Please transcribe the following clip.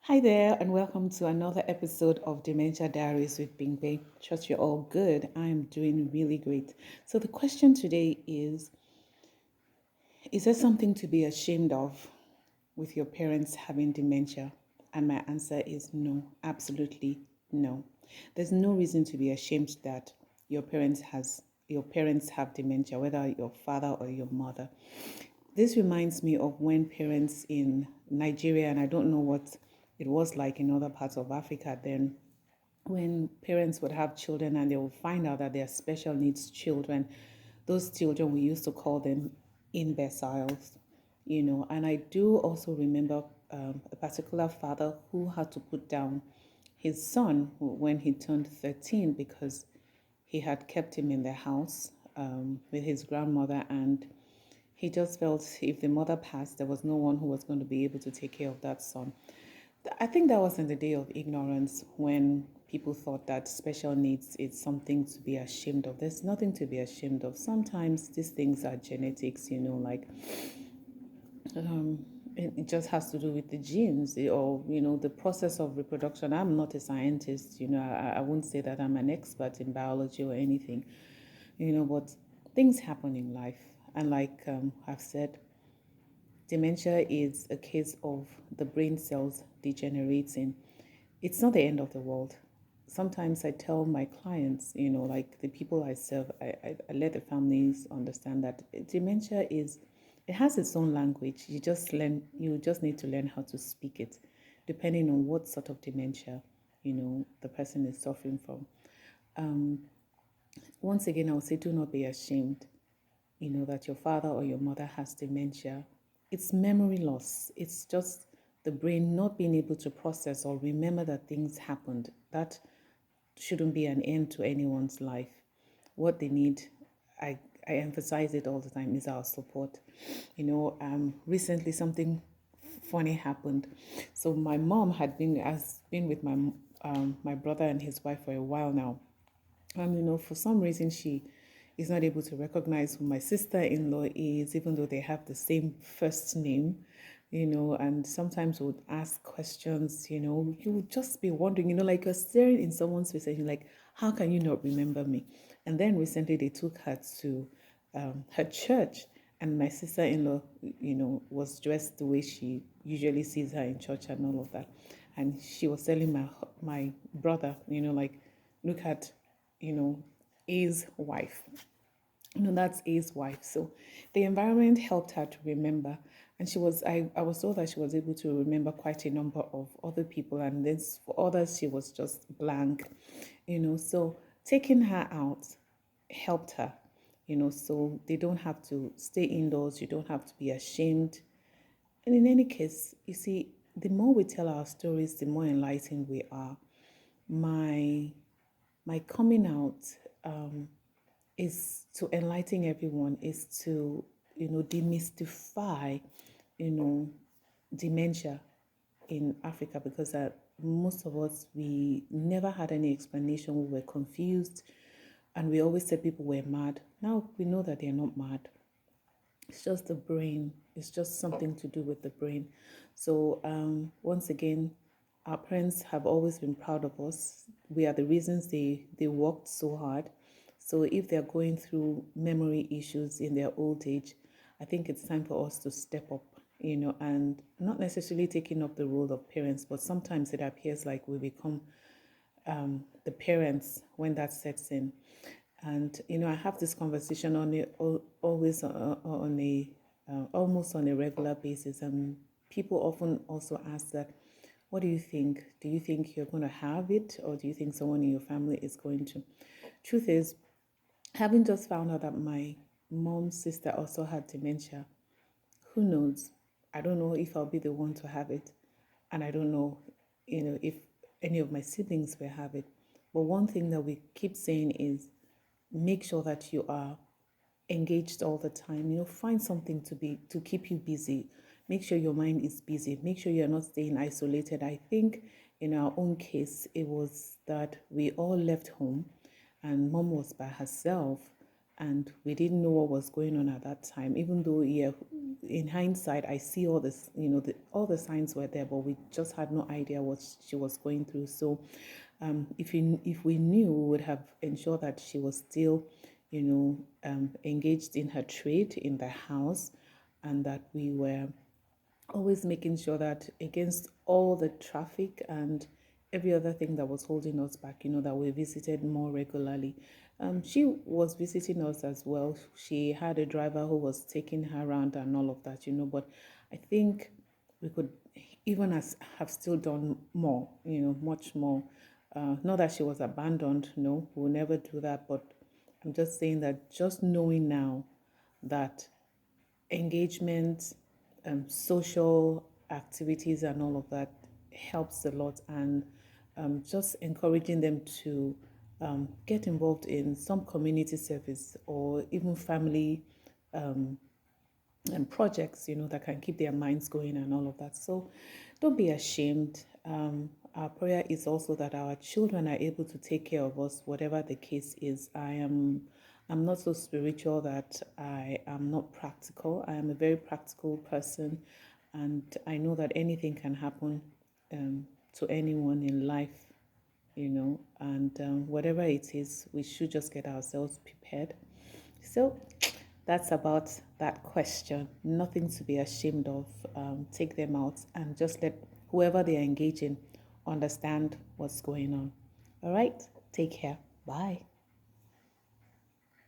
Hi there, and welcome to another episode of Dementia Diaries with Bingbe. Trust you're all good. I am doing really great. So, the question today is there something to be ashamed of with your parents having dementia? And my answer is no, absolutely no. There's no reason to be ashamed that your parents have dementia, whether your father or your mother. This reminds me of when parents in Nigeria, and I don't know what it was like in other parts of Africa then, when parents would have children and they would find out that they are special needs children. Those children, we used to call them imbeciles, And I do also remember a particular father who had to put down his son when he turned 13 because he had kept him in the house with his grandmother, and he just felt if the mother passed, there was no one who was going to be able to take care of that son. I think that was in the day of ignorance when people thought that special needs is something to be ashamed of. There's nothing to be ashamed of. Sometimes these things are genetics, like um, it just has to do with the genes or, the process of reproduction. I'm not a scientist, I won't say that I'm an expert in biology or anything, but things happen in life. And like I've said, dementia is a case of the brain cells degenerating. It's not the end of the world. Sometimes I tell my clients, like the people I serve, I let the families understand that dementia it has its own language. You just need to learn how to speak it, depending on what sort of dementia, the person is suffering from. Um, Once again, I would say do not be ashamed, that your father or your mother has dementia. It's memory loss. It's just the brain not being able to process or remember that things happened. That shouldn't be an end to anyone's life. What they need, I, I emphasize it all the time, is our support. Recently something funny happened. So my mom has been with my brother and his wife for a while now. For some reason, she is not able to recognize who my sister-in-law is, even though they have the same first name, and sometimes would ask questions, you would just be wondering, like you're staring in someone's face and you're like, how can you not remember me? And then recently they took her to her church, and my sister-in-law, was dressed the way she usually sees her in church and all of that. And she was telling my brother, like, look at A's wife. That's A's wife. So the environment helped her to remember. And I was told that she was able to remember quite a number of other people. And then for others, she was just blank, So taking her out helped her, so they don't have to stay indoors. You don't have to be ashamed. And in any case, you see, the more we tell our stories, the more enlightened we are. My my coming out um, is to enlighten everyone, is to, demystify, you know, dementia in Africa, because most of us, we never had any explanation. We were confused and we always said people were mad. Now we know that they're not mad. It's just the brain. It's just something to do with the brain. So once again, our parents have always been proud of us. We are the reasons they worked so hard. So if they're going through memory issues in their old age, I think it's time for us to step up, and not necessarily taking up the role of parents, but sometimes it appears like we become the parents when that sets in. And I have this conversation always on a almost on a regular basis, and people often also ask that, what do you think? Do you think you're going to have it, or do you think someone in your family is going to? Truth is, having just found out that my mom's sister also had dementia, who knows? I don't know if I'll be the one to have it, and I don't know, if any of my siblings will have it. But one thing that we keep saying is make sure that you are engaged all the time. Find something to keep you busy. Make sure your mind is busy. Make sure you're not staying isolated. I think in our own case, it was that we all left home and mom was by herself. and we didn't know what was going on at that time. Even though, yeah, in hindsight, I see all this, all the signs were there, but we just had no idea what she was going through. So, if we knew, we would have ensured that she was still, engaged in her trade in the house, and that we were always making sure that against all the traffic and every other thing that was holding us back, that we visited more regularly. She was visiting us as well. She had a driver who was taking her around and all of that, but I think we could even have still done more, much more. Not that she was abandoned, no, we'll never do that, but I'm just saying that just knowing now that engagement, social activities, and all of that helps a lot. And just encouraging them to get involved in some community service or even family and projects, that can keep their minds going and all of that. So don't be ashamed. Our prayer is also that our children are able to take care of us, whatever the case is. I'm not so spiritual that I am not practical. I am a very practical person, and I know that anything can happen to anyone in life, and whatever it is, we should just get ourselves prepared. So that's about that question. Nothing to be ashamed of. Take them out and just let whoever they are engaging understand what's going on. All right, take care. Bye.